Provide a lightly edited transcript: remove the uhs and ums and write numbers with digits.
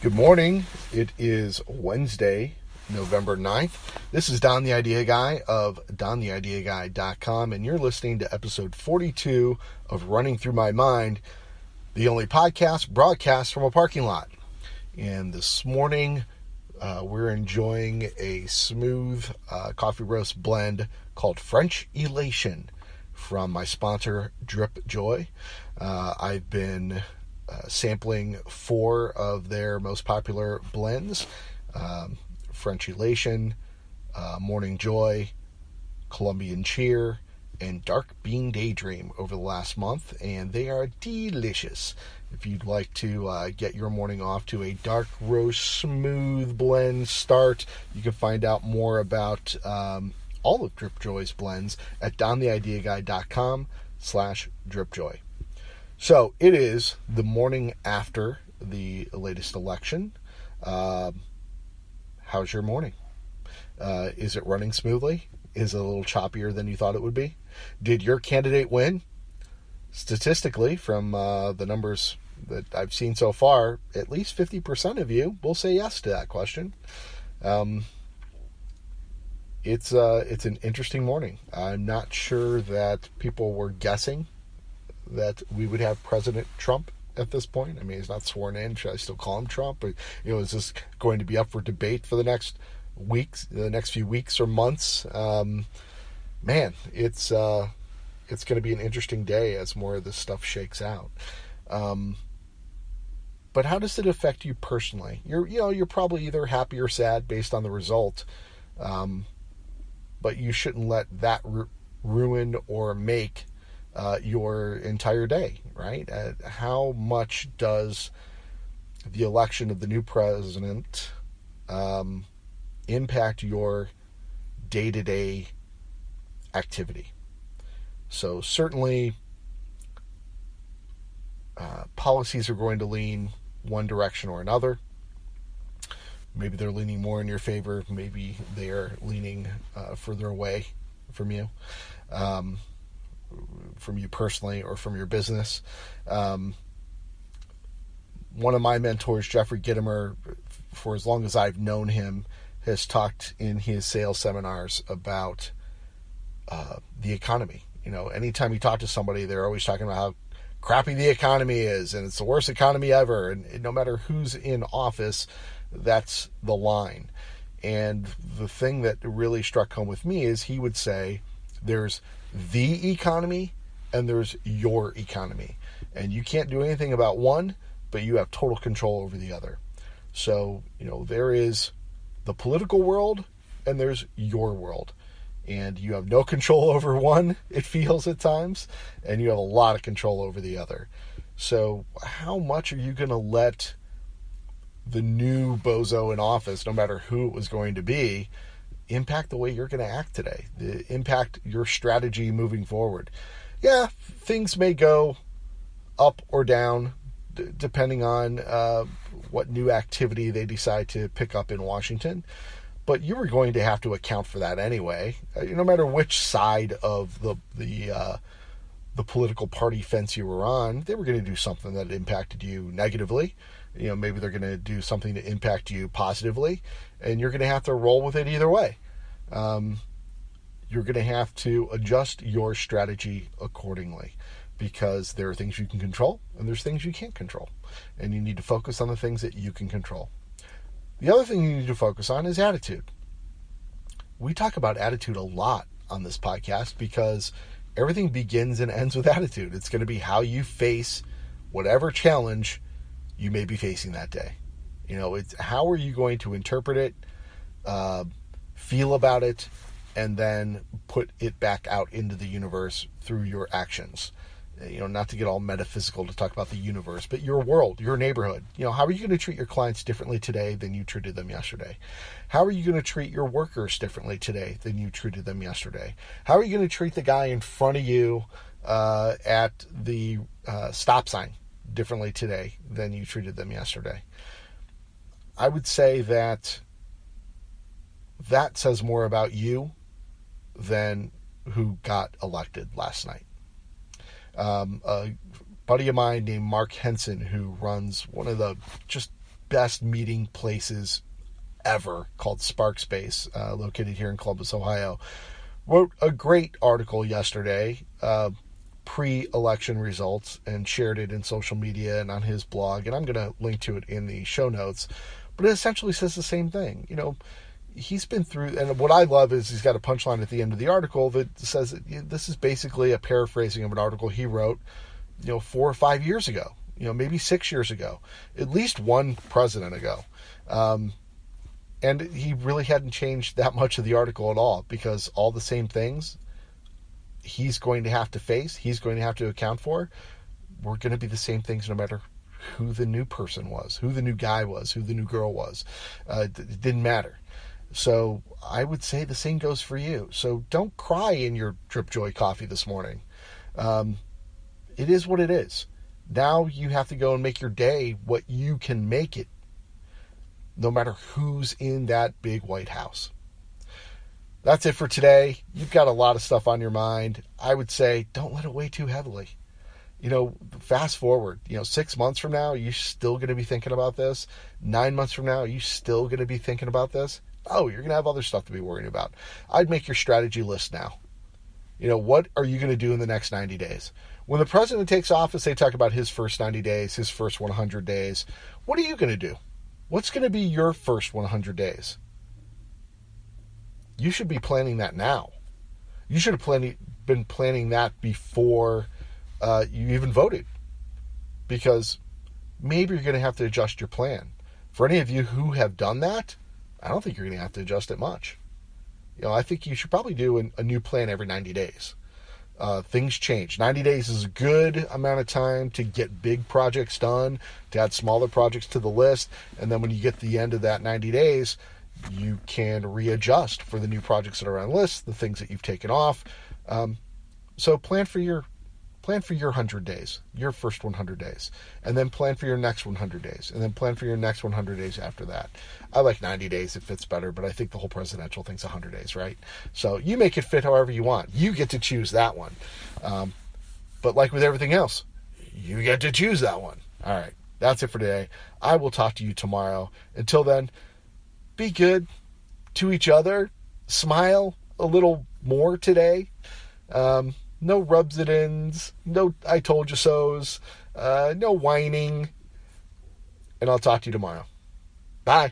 Good morning. It is Wednesday, November 9th. This is Don the Idea Guy of DonTheIdeaGuy.com, and you're listening to episode 42 of Running Through My Mind, the only podcast broadcast from a parking lot. And this morning, we're enjoying a smooth coffee roast blend called French Elation from my sponsor, Drip Joy. I've been sampling 4 of their most popular blends, French Elation, Morning Joy, Colombian Cheer, and Dark Bean Daydream over the last month, and they are delicious. If you'd like to get your morning off to a dark roast smooth blend start, you can find out more about all of Drip Joy's blends at dontheideaguy.com/dripjoy. So it is the morning after the latest election. How's your morning? Is it running smoothly? Is it a little choppier than you thought it would be? Did your candidate win? Statistically, from the numbers that I've seen so far, at least 50% of you will say yes to that question. It's an interesting morning. I'm not sure that people were guessing that we would have President Trump at this point. I mean, he's not sworn in. Should I still call him Trump? But, is this going to be up for debate for the next few weeks or months? Man, it's going to be an interesting day as more of this stuff shakes out. But how does it affect you personally? You're probably either happy or sad based on the result. But you shouldn't let that ruin or make your entire day, right? How much does the election of the new president impact your day-to-day activity? So certainly policies are going to lean one direction or another. Maybe they're leaning more in your favor. Maybe they're leaning further away from you. From you personally or from your business. One of my mentors, Jeffrey Gitomer, for as long as I've known him, has talked in his sales seminars about the economy. Anytime you talk to somebody, they're always talking about how crappy the economy is, and it's the worst economy ever. And no matter who's in office, that's the line. And the thing that really struck home with me is he would say there's the economy and there's your economy. And you can't do anything about one, but you have total control over the other. So, there is the political world and there's your world. And you have no control over one, it feels at times, and you have a lot of control over the other. So how much are you going to let the new bozo in office, no matter who it was going to be, impact the way you're going to act today, impact your strategy moving forward? Yeah, things may go up or down depending on what new activity they decide to pick up in Washington. But you were going to have to account for that anyway. No matter which side of the political party fence you were on, they were going to do something that impacted you negatively. Maybe they're going to do something to impact you positively, and you're going to have to roll with it either way. You're going to have to adjust your strategy accordingly, because there are things you can control and there's things you can't control, and you need to focus on the things that you can control. The other thing you need to focus on is attitude. We talk about attitude a lot on this podcast because everything begins and ends with attitude. It's going to be how you face whatever challenge you may be facing that day. It's how are you going to interpret it, feel about it, and then put it back out into the universe through your actions. Not to get all metaphysical to talk about the universe, but your world, your neighborhood. How are you going to treat your clients differently today than you treated them yesterday? How are you going to treat your workers differently today than you treated them yesterday? How are you going to treat the guy in front of you at the stop sign differently today than you treated them yesterday? I would say that says more about you than who got elected last night. A buddy of mine named Mark Henson, who runs one of the just best meeting places ever called Spark Space, located here in Columbus, Ohio. Wrote a great article yesterday, pre-election results, and shared it in social media and on his blog, and I'm going to link to it in the show notes. But it essentially says the same thing. He's been through, and what I love is he's got a punchline at the end of the article that says that this is basically a paraphrasing of an article he wrote, 4 or 5 years ago, maybe 6 years ago, at least one president ago. And he really hadn't changed that much of the article at all, because all the same things he's going to have to face, he's going to have to account for, were going to be the same things no matter who the new person was, who the new guy was, who the new girl was. It didn't matter. So I would say the same goes for you. So don't cry in your Drip Joy coffee this morning. It is what it is. Now you have to go and make your day what you can make it, no matter who's in that big white house. That's it for today. You've got a lot of stuff on your mind. I would say don't let it weigh too heavily. Fast forward, 6 months from now, are you still going to be thinking about this? 9 months from now, are you still going to be thinking about this? Oh, you're going to have other stuff to be worrying about. I'd make your strategy list now. What are you going to do in the next 90 days? When the president takes office, they talk about his first 90 days, his first 100 days. What are you going to do? What's going to be your first 100 days? You should be planning that now. You should have been planning that before you even voted, because maybe you're going to have to adjust your plan. For any of you who have done that, I don't think you're going to have to adjust it much. I think you should probably do a new plan every 90 days. Things change. 90 days is a good amount of time to get big projects done, to add smaller projects to the list, and then when you get to the end of that 90 days, you can readjust for the new projects that are on the list, the things that you've taken off. So plan for your 100 days, your first 100 days, and then plan for your next 100 days, and then plan for your next 100 days after that. I like 90 days. It fits better, but I think the whole presidential thing's 100 days, right? So you make it fit however you want. You get to choose that one. But like with everything else, you get to choose that one. All right. That's it for today. I will talk to you tomorrow. Until then, be good to each other. Smile a little more today. No rubs it ins, no I told you so's, no whining, and I'll talk to you tomorrow. Bye.